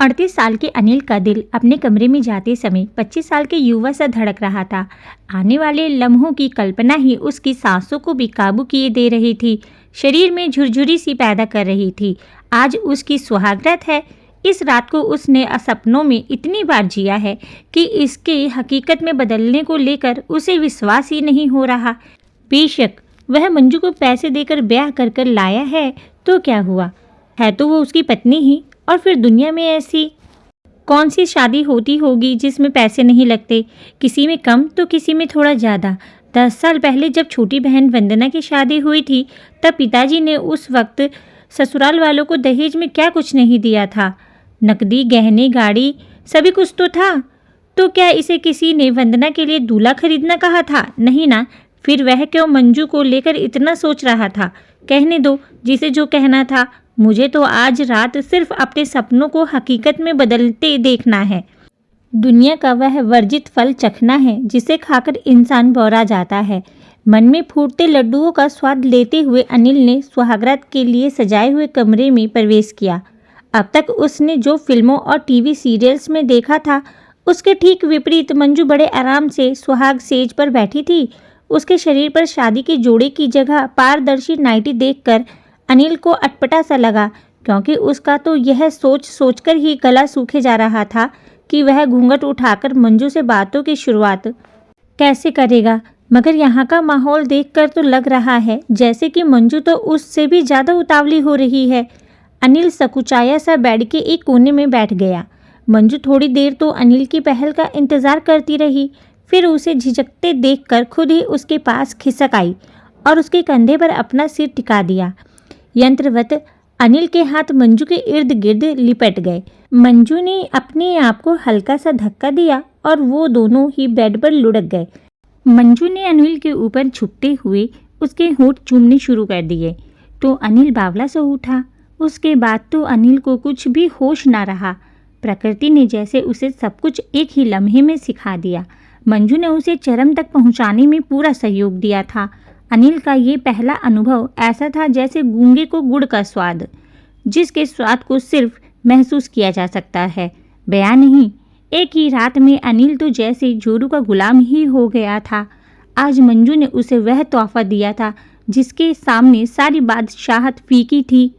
38 साल के अनिल का दिल अपने कमरे में जाते समय 25 साल के युवा सा धड़क रहा था। आने वाले लम्हों की कल्पना ही उसकी सांसों को बेकाबू किए दे रही थी, शरीर में झुरझुरी सी पैदा कर रही थी। आज उसकी सुहागरात है। इस रात को उसने सपनों में इतनी बार जिया है कि इसके हकीकत में बदलने को लेकर उसे विश्वास ही नहीं हो रहा। बेशक वह मंजू को पैसे देकर ब्याह कर कर लाया है तो क्या हुआ, है तो वो उसकी पत्नी ही। और फिर दुनिया में ऐसी कौन सी शादी होती होगी जिसमें पैसे नहीं लगते, किसी में कम तो किसी में थोड़ा ज़्यादा। 10 साल पहले जब छोटी बहन वंदना की शादी हुई थी तब पिताजी ने उस वक्त ससुराल वालों को दहेज में क्या कुछ नहीं दिया था। नकदी, गहने, गाड़ी सभी कुछ तो था। तो क्या इसे किसी ने वंदना के लिए दूल्हा खरीदना कहा था? नहीं ना। फिर वह क्यों मंजू को लेकर इतना सोच रहा था? कहने दो जिसे जो कहना था। मुझे तो आज रात सिर्फ अपने सपनों को हकीकत में बदलते देखना है। दुनिया का वह वर्जित फल चखना है जिसे खाकर इंसान बौरा जाता है। मन में फूटते लड्डुओं का स्वाद लेते हुए अनिल ने सुहागरात के लिए सजाए हुए कमरे में प्रवेश किया। अब तक उसने जो फिल्मों और टीवी सीरियल्स में देखा था उसके ठीक विपरीत मंजू बड़े आराम से सुहाग सेज पर बैठी थी। उसके शरीर पर शादी के जोड़े की जगह पारदर्शी नाइटी देखकर अनिल को अटपटा सा लगा, क्योंकि उसका तो यह सोच सोचकर ही गला सूखे जा रहा था कि वह घूंघट उठाकर मंजू से बातों की शुरुआत कैसे करेगा। मगर यहाँ का माहौल देखकर तो लग रहा है जैसे कि मंजू तो उससे भी ज़्यादा उतावली हो रही है। अनिल सकुचाया सा बेड के एक कोने में बैठ गया। मंजू थोड़ी देर तो अनिल की पहल का इंतज़ार करती रही, फिर उसे झिझकते देखकर खुद ही उसके पास खिसक आई और उसके कंधे पर अपना सिर टिका दिया। यंत्रवत अनिल के हाथ मंजू के इर्द गिर्द लिपट गए। मंजू ने अपने आप को हल्का सा धक्का दिया और वो दोनों ही बेड पर लुढ़क गए। मंजू ने अनिल के ऊपर झुकते हुए उसके होंठ चूमने शुरू कर दिए तो अनिल बावला सा उठा। उसके बाद तो अनिल को कुछ भी होश ना रहा। प्रकृति ने जैसे उसे सब कुछ एक ही लम्हे में सिखा दिया। मंजू ने उसे चरम तक पहुंचाने में पूरा सहयोग दिया था। अनिल का ये पहला अनुभव ऐसा था जैसे गूंगे को गुड़ का स्वाद, जिसके स्वाद को सिर्फ महसूस किया जा सकता है, बयान नहीं। एक ही रात में अनिल तो जैसे जोरू का गुलाम ही हो गया था। आज मंजू ने उसे वह तोहफा दिया था जिसके सामने सारी बादशाहत फीकी थी।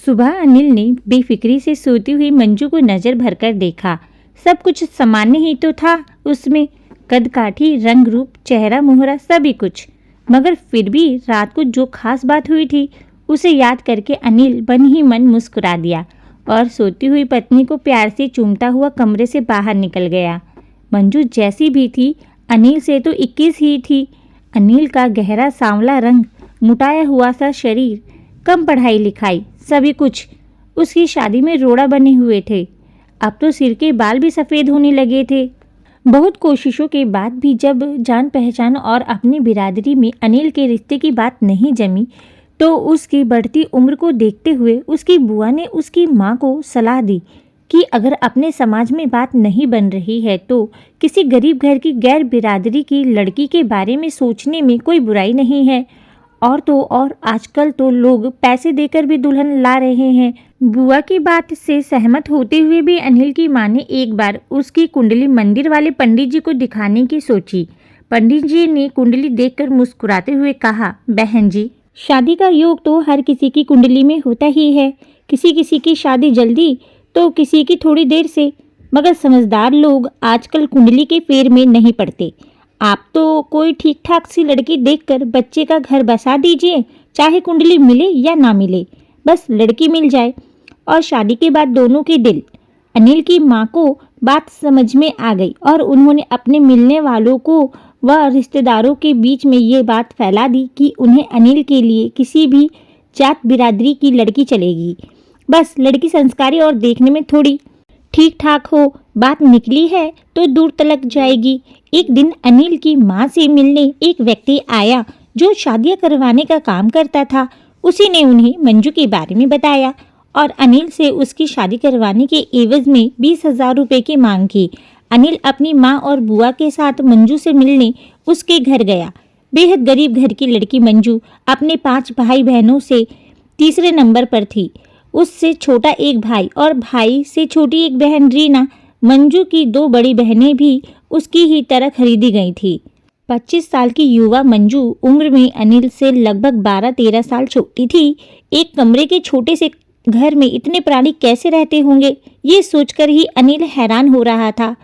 सुबह अनिल ने बेफिक्री से सोती हुई मंजू को नज़र भरकर देखा। सब कुछ सामान्य ही तो था उसमें, कद काठी, रंग रूप, चेहरा मोहरा सभी कुछ। मगर फिर भी रात को जो खास बात हुई थी उसे याद करके अनिल मन ही मन मुस्कुरा दिया और सोती हुई पत्नी को प्यार से चूमता हुआ कमरे से बाहर निकल गया। मंजू जैसी भी थी अनिल से तो 21 ही थी। अनिल का गहरा सांवला रंग, मुटाया हुआ सा शरीर, कम पढ़ाई लिखाई, सभी कुछ उसकी शादी में रोड़ा बने हुए थे। अब तो सिर के बाल भी सफ़ेद होने लगे थे। बहुत कोशिशों के बाद भी जब जान पहचान और अपनी बिरादरी में अनिल के रिश्ते की बात नहीं जमी तो उसकी बढ़ती उम्र को देखते हुए उसकी बुआ ने उसकी माँ को सलाह दी कि अगर अपने समाज में बात नहीं बन रही है तो किसी गरीब घर की गैर बिरादरी की लड़की के बारे में सोचने में कोई बुराई नहीं है। और तो और आजकल तो लोग पैसे देकर भी दुल्हन ला रहे हैं। बुआ की बात से सहमत होते हुए भी अनिल की माँ ने एक बार उसकी कुंडली मंदिर वाले पंडित जी को दिखाने की सोची। पंडित जी ने कुंडली देखकर मुस्कुराते हुए कहा, बहन जी, शादी का योग तो हर किसी की कुंडली में होता ही है। किसी किसी की शादी जल्दी तो किसी की थोड़ी देर से, मगर समझदार लोग आजकल कुंडली के फेर में नहीं पड़ते। आप तो कोई ठीक ठाक सी लड़की देखकर बच्चे का घर बसा दीजिए, चाहे कुंडली मिले या ना मिले, बस लड़की मिल जाए और शादी के बाद दोनों के दिल। अनिल की माँ को बात समझ में आ गई और उन्होंने अपने मिलने वालों को व रिश्तेदारों के बीच में ये बात फैला दी कि उन्हें अनिल के लिए किसी भी जात बिरादरी की लड़की चलेगी, बस लड़की संस्कारी और देखने में थोड़ी ठीक ठाक हो। बात निकली है तो दूर तलक जाएगी। एक दिन अनिल की माँ से मिलने एक व्यक्ति आया जो शादियाँ करवाने का काम करता था। उसी ने उन्हें मंजू के बारे में बताया और अनिल से उसकी शादी करवाने के एवज में 20,000 रुपये की मांग की। अनिल अपनी माँ और बुआ के साथ मंजू से मिलने उसके घर गया। बेहद गरीब घर की लड़की मंजू अपने 5 भाई बहनों से तीसरे नंबर पर थी। उससे छोटा एक भाई और भाई से छोटी एक बहन रीना। मंजू की 2 बड़ी बहनें भी उसकी ही तरह खरीदी गई थी। 25 साल की युवा मंजू उम्र में अनिल से लगभग 12-13 साल छोटी थी। एक कमरे के छोटे से घर में इतने प्राणी कैसे रहते होंगे, ये सोचकर ही अनिल हैरान हो रहा था।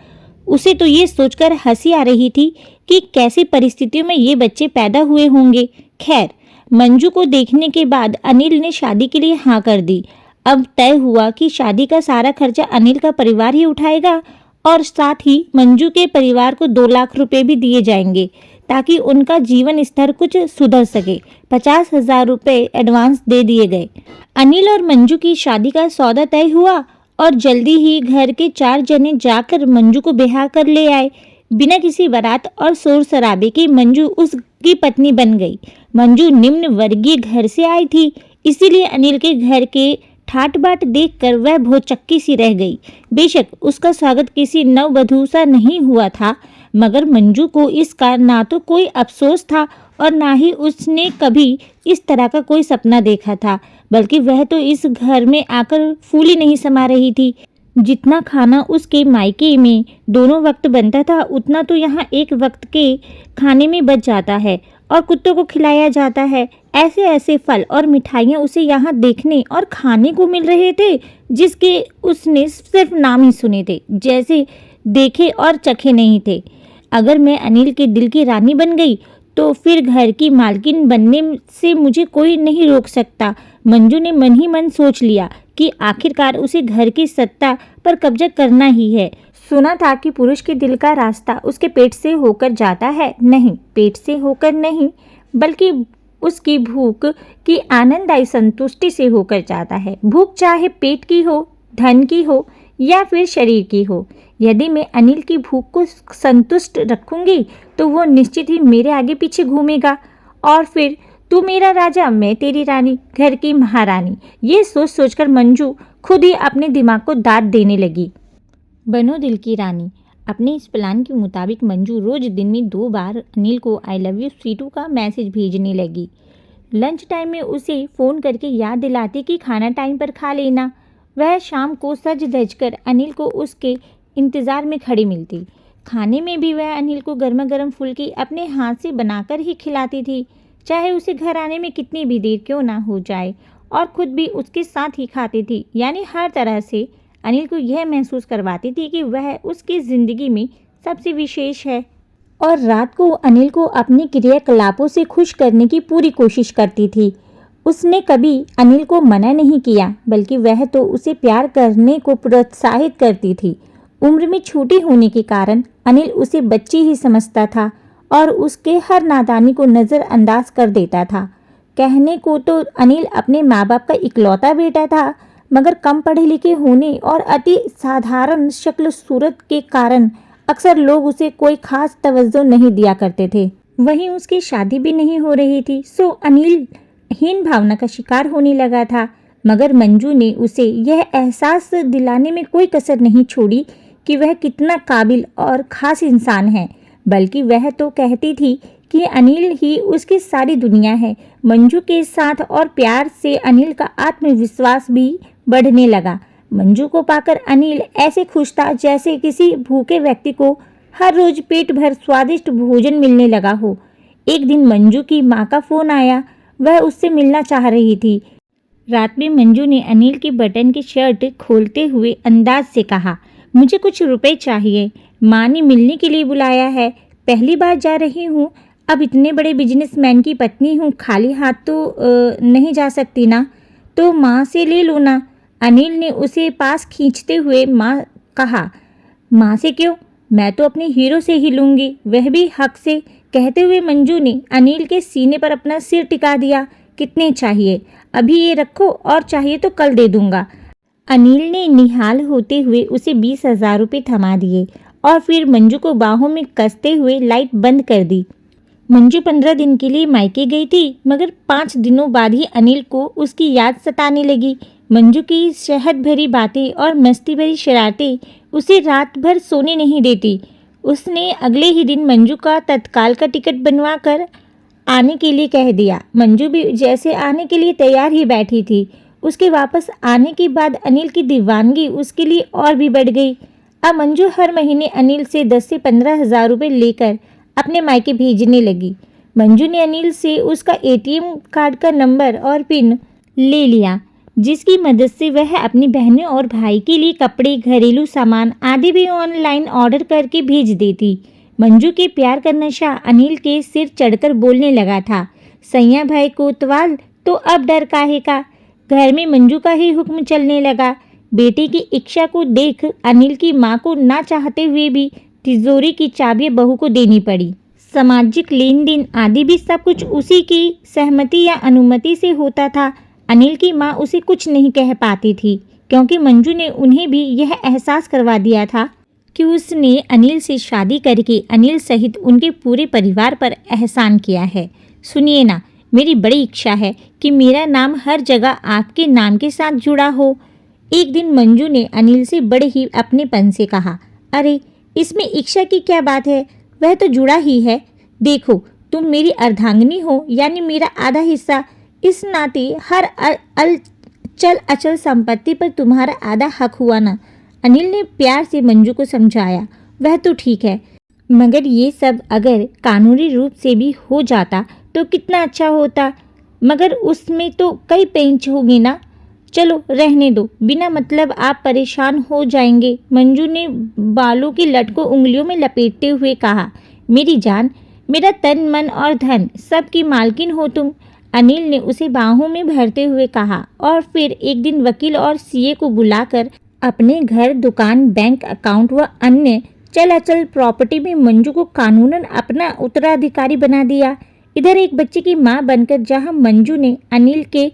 उसे तो ये सोचकर हंसी आ रही थी कि कैसी परिस्थितियों में ये बच्चे पैदा हुए होंगे। खैर, मंजू को देखने के बाद अनिल ने शादी के लिए हाँ कर दी। अब तय हुआ कि शादी का सारा खर्चा अनिल का परिवार ही उठाएगा और साथ ही मंजू के परिवार को 2 लाख रुपए भी दिए जाएंगे ताकि उनका जीवन स्तर कुछ सुधर सके। 50,000 रुपए एडवांस दे दिए गए। अनिल और मंजू की शादी का सौदा तय हुआ और जल्दी ही घर के 4 जने जाकर मंजू को ब्याह कर ले आए। बिना किसी बारात और शोर शराबे के मंजू उसकी पत्नी बन गई। मंजू निम्न वर्गीय घर से आई थी, इसीलिए अनिल के घर के ठाट बाट देखकर वह भौचक्की सी रह गई। बेशक उसका स्वागत किसी नववधू सा नहीं हुआ था, मगर मंजू को इसका ना तो कोई अफसोस था और ना ही उसने कभी इस तरह का कोई सपना देखा था। बल्कि वह तो इस घर में आकर फूली नहीं समा रही थी। जितना खाना उसके मायके में दोनों वक्त बनता था, उतना तो यहाँ एक वक्त के खाने में बच जाता है और कुत्तों को खिलाया जाता है। ऐसे ऐसे फल और मिठाइयाँ उसे यहाँ देखने और खाने को मिल रहे थे जिसके उसने सिर्फ नाम ही सुने थे, जैसे देखे और चखे नहीं थे। अगर मैं अनिल के दिल की रानी बन गई तो फिर घर की मालकिन बनने से मुझे कोई नहीं रोक सकता। मंजू ने मन ही मन सोच लिया कि आखिरकार उसे घर की सत्ता पर कब्जा करना ही है। सुना था कि पुरुष के दिल का रास्ता उसके पेट से होकर जाता है। नहीं, पेट से होकर नहीं, बल्कि उसकी भूख की आनंददायी संतुष्टि से होकर जाता है। भूख चाहे पेट की हो, धन की हो या फिर शरीर की हो। यदि मैं अनिल की भूख को संतुष्ट रखूंगी तो वो निश्चित ही मेरे आगे पीछे घूमेगा और फिर तू मेरा राजा, मैं तेरी रानी, घर की महारानी। ये सोच सोचकर मंजू खुद ही अपने दिमाग को दाद देने लगी। बनो दिल की रानी। अपने इस प्लान के मुताबिक मंजू रोज दिन में 2 बार अनिल को आई लव यू स्वीटू का मैसेज भेजने लगी। लंच टाइम में उसे फ़ोन करके याद दिलाती कि खाना टाइम पर खा लेना। वह शाम को सज धज कर अनिल को उसके इंतज़ार में खड़ी मिलती। खाने में भी वह अनिल को गर्मा गर्म फुल्की अपने हाथ से बनाकर ही खिलाती थी, चाहे उसे घर आने में कितनी भी देर क्यों ना हो जाए, और खुद भी उसके साथ ही खाती थी। यानी हर तरह से अनिल को यह महसूस करवाती थी कि वह उसकी ज़िंदगी में सबसे विशेष है। और रात को अनिल को अपने क्रियाकलापों से खुश करने की पूरी कोशिश करती थी। उसने कभी अनिल को मना नहीं किया, बल्कि वह तो उसे प्यार करने को प्रोत्साहित करती थी। उम्र में छोटी होने के कारण अनिल उसे बच्ची ही समझता था और उसके हर नादानी को नज़रअंदाज कर देता था। कहने को तो अनिल अपने माँ बाप का इकलौता बेटा था, मगर कम पढ़े लिखे होने और अति साधारण शक्ल सूरत के कारण अक्सर लोग उसे कोई खास तवज्जो नहीं दिया करते थे। वहीं उसकी शादी भी नहीं हो रही थी, सो अनिल हीन भावना का शिकार होने लगा था। मगर मंजू ने उसे यह एहसास दिलाने में कोई कसर नहीं छोड़ी कि वह कितना काबिल और ख़ास इंसान है, बल्कि वह तो कहती थी कि अनिल ही उसकी सारी दुनिया है। मंजू के साथ और प्यार से अनिल का आत्मविश्वास भी बढ़ने लगा। मंजू को पाकर अनिल ऐसे खुश था जैसे किसी भूखे व्यक्ति को हर रोज पेट भर स्वादिष्ट भोजन मिलने लगा हो। एक दिन मंजू की माँ का फ़ोन आया, वह उससे मिलना चाह रही थी। रात में मंजू ने अनिल के बटन की शर्ट खोलते हुए अंदाज से कहा, मुझे कुछ रुपए चाहिए, माँ ने मिलने के लिए बुलाया है। पहली बार जा रही हूँ, अब इतने बड़े बिजनेसमैन की पत्नी हूँ, खाली हाथ तो नहीं जा सकती ना, तो माँ से ले लो ना। अनिल ने उसे पास खींचते हुए माँ कहा, माँ से क्यों, मैं तो अपने हीरो से ही लूँगी, वह भी हक से। कहते हुए मंजू ने अनिल के सीने पर अपना सिर टिका दिया। कितने चाहिए? अभी ये रखो और चाहिए तो कल दे दूँगा। अनिल ने निहाल होते हुए उसे 20,000 रुपये थमा दिए और फिर मंजू को बाहों में कसते हुए लाइट बंद कर दी। मंजू 15 दिन के लिए मायके गई थी, मगर 5 दिनों बाद ही अनिल को उसकी याद सताने लगी। मंजू की शहद भरी बातें और मस्ती भरी शरारतें उसे रात भर सोने नहीं देती। उसने अगले ही दिन मंजू का तत्काल का टिकट बनवा कर आने के लिए कह दिया। मंजू भी जैसे आने के लिए तैयार ही बैठी थी। उसके वापस आने के बाद अनिल की दीवानगी उसके लिए और भी बढ़ गई। अब मंजू हर महीने अनिल से 10 से 15 हज़ार रुपये लेकर अपने मायके भेजने लगी। मंजू ने अनिल से उसका एटीएम कार्ड का नंबर और पिन ले लिया, जिसकी मदद से वह अपनी बहनों और भाई के लिए कपड़े, घरेलू सामान आदि भी ऑनलाइन ऑर्डर करके भेज देती। मंजू के प्यार का नशा अनिल के सिर चढ़कर बोलने लगा था, सैया भाई कोतवाल तो अब डर काहे का। घर में मंजू का ही हुक्म चलने लगा। बेटे की इच्छा को देख अनिल की माँ को ना चाहते हुए भी तिजोरी की चाबियां बहू को देनी पड़ी। सामाजिक लेन देन आदि भी सब कुछ उसी की सहमति या अनुमति से होता था। अनिल की माँ उसे कुछ नहीं कह पाती थी, क्योंकि मंजू ने उन्हें भी यह एहसास करवा दिया था कि उसने अनिल से शादी करके अनिल सहित उनके पूरे परिवार पर एहसान किया है। सुनिए ना, मेरी बड़ी इच्छा है कि मेरा नाम हर जगह आपके नाम के साथ जुड़ा हो। एक दिन मंजू ने अनिल से बड़े ही अपनेपन से कहा, अरे इसमें इच्छा की क्या बात है, वह तो जुड़ा ही है। देखो, तुम मेरी अर्धांगिनी हो, यानी मेरा आधा हिस्सा। इस नाते हर चल अचल संपत्ति पर तुम्हारा आधा हक हुआ ना। अनिल ने प्यार से मंजू को समझाया, वह तो ठीक है, मगर ये सब अगर कानूनी रूप से भी हो जाता तो कितना अच्छा होता, मगर उसमें तो कई पेंच होंगे ना। चलो रहने दो, बिना मतलब आप परेशान हो जाएंगे। मंजू ने बालों की लट को उंगलियों में लपेटते हुए कहा, मेरी जान, मेरा तन मन और धन सब की मालकिन हो तुम। अनिल ने उसे बाहों में भरते हुए कहा और फिर एक दिन वकील और सीए को बुलाकर अपने घर, दुकान, बैंक अकाउंट व अन्य चल अचल प्रॉपर्टी में मंजू को कानूनन अपना उत्तराधिकारी बना दिया। इधर एक बच्चे की मां बनकर जहां मंजू ने अनिल के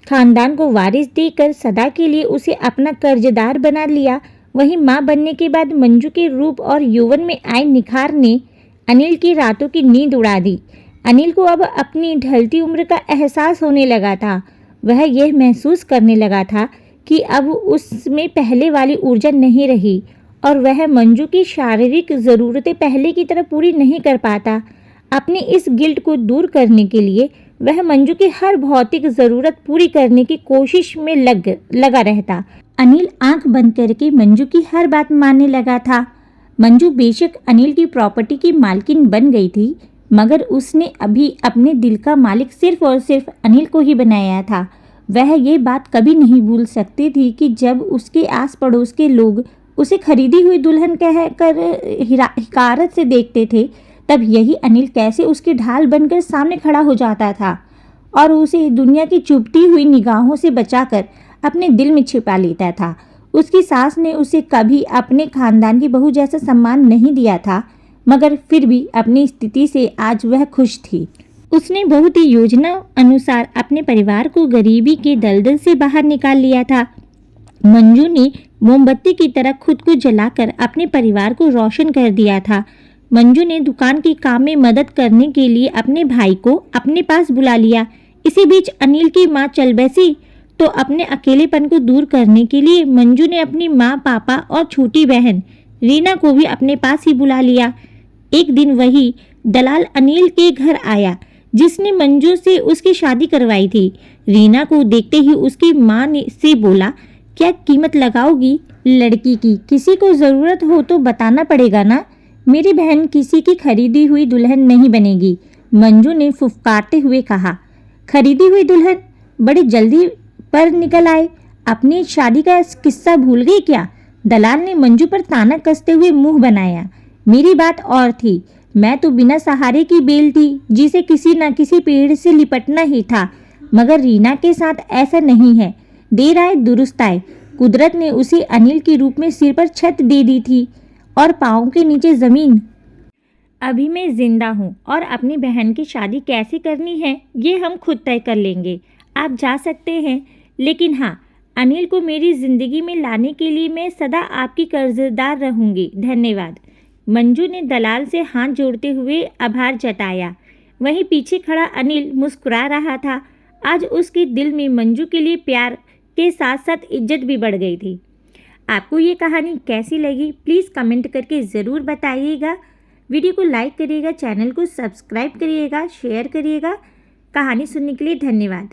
खानदान को वारिस देकर सदा के लिए उसे अपना कर्जदार बना लिया, वहीं मां बनने के बाद मंजू के रूप और यौवन में आए निखार ने अनिल की रातों की नींद उड़ा दी। अनिल को अब अपनी ढलती उम्र का एहसास होने लगा था। वह यह महसूस करने लगा था कि अब उसमें पहले वाली ऊर्जा नहीं रही और वह मंजू की शारीरिक ज़रूरतें पहले की तरह पूरी नहीं कर पाता। अपनी इस गिल्ट को दूर करने के लिए वह मंजू की हर भौतिक ज़रूरत पूरी करने की कोशिश में लगा रहता। अनिल आंख बंद करके मंजू की हर बात मानने लगा था। मंजू बेशक अनिल की प्रॉपर्टी की मालकिन बन गई थी, मगर उसने अभी अपने दिल का मालिक सिर्फ और सिर्फ अनिल को ही बनाया था। वह ये बात कभी नहीं भूल सकती थी कि जब उसके आस पड़ोस के लोग उसे खरीदी हुई दुल्हन कहकर हिकारत से देखते थे, तब यही अनिल कैसे उसकी ढाल बनकर सामने खड़ा हो जाता था और उसे दुनिया की चुभती हुई निगाहों से बचाकर अपने दिल में छिपा लेता था। उसकी सास ने उसे कभी अपने खानदान की बहू जैसा सम्मान नहीं दिया था, मगर फिर भी अपनी स्थिति से आज वह खुश थी। उसने बहुत ही योजना अनुसार अपने परिवार को गरीबी के दलदल से बाहर निकाल लिया था। मंजू ने मोमबत्ती की तरह खुद को जलाकर अपने परिवार को रोशन कर दिया था। मंजू ने दुकान के काम में मदद करने के लिए अपने भाई को अपने पास बुला लिया। इसी बीच अनिल की मां चल बसी तो अपने अकेलेपन को दूर करने के लिए मंजू ने अपनी माँ, पापा और छोटी बहन रीना को भी अपने पास ही बुला लिया। एक दिन वही दलाल अनिल के घर आया जिसने मंजू से उसकी शादी करवाई थी। रीना को देखते ही उसकी माँ ने से बोला, क्या कीमत लगाओगी लड़की की? किसी को ज़रूरत हो तो बताना पड़ेगा ना। मेरी बहन किसी की खरीदी हुई दुल्हन नहीं बनेगी, मंजू ने फुफकारते हुए कहा। खरीदी हुई दुल्हन? बड़ी जल्दी पर निकल आए, अपनी शादी का किस्सा भूल गई क्या? दलाल ने मंजू पर ताना कसते हुए मुंह बनाया। मेरी बात और थी, मैं तो बिना सहारे की बेल थी जिसे किसी न किसी पेड़ से लिपटना ही था, मगर रीना के साथ ऐसा नहीं है। देर आए दुरुस्त आए, कुदरत ने उसे अनिल के रूप में सिर पर छत दे दी थी और पाँव के नीचे ज़मीन। अभी मैं जिंदा हूँ और अपनी बहन की शादी कैसे करनी है ये हम खुद तय कर लेंगे। आप जा सकते हैं, लेकिन हाँ, अनिल को मेरी ज़िंदगी में लाने के लिए मैं सदा आपकी कर्जदार रहूँगी। धन्यवाद। मंजू ने दलाल से हाथ जोड़ते हुए आभार जताया। वहीं पीछे खड़ा अनिल मुस्कुरा रहा था। आज उसके दिल में मंजू के लिए प्यार के साथ साथ इज्जत भी बढ़ गई थी। आपको ये कहानी कैसी लगी प्लीज़ कमेंट करके ज़रूर बताइएगा। वीडियो को लाइक करिएगा, चैनल को सब्सक्राइब करिएगा, शेयर करिएगा। कहानी सुनने के लिए धन्यवाद।